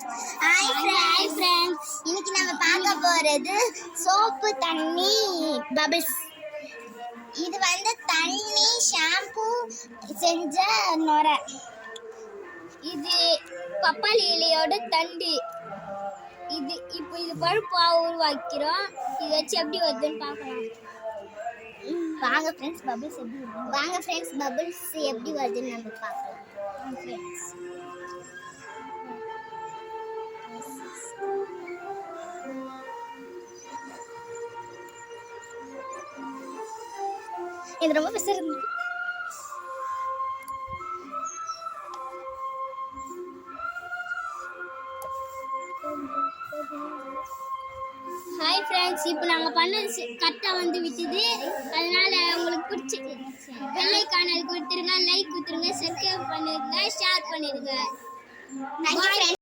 Hi friends, இன்னைக்கு நம்ம பார்க்க போறது சோப்பு தண்ணி பபிள்ஸ். இது தண்ணி ஷாம்பு செஞ்ச நுரை. இது பப்பாளி இலையோட தண்டு. இப்போ இது பருப்பா உருவாக்கிறோம். இது வச்சு எப்படி வருதுன்னு பார்க்கலாம். வாங்க ஃப்ரெண்ட்ஸ், பபிள்ஸ் எப்படி வருதுன்னு நம்ம பார்க்கலாம். ஃப்ரெண்ட்ஸ், இது ரொம்ப பெருசா இருக்கு. ஹாய் ஃப்ரெண்ட்ஸ், இப்போ நாங்கள் பண்ணது கரெக்டாக விட்டுது. அதனால உங்களுக்கு பிடிச்சி பெல் ஐகானை கொடுத்துருங்க, லைக் கொடுத்துருங்க, சப்ஸ்கிரைப் பண்ணிடுங்க, ஷேர் பண்ணிடுங்க.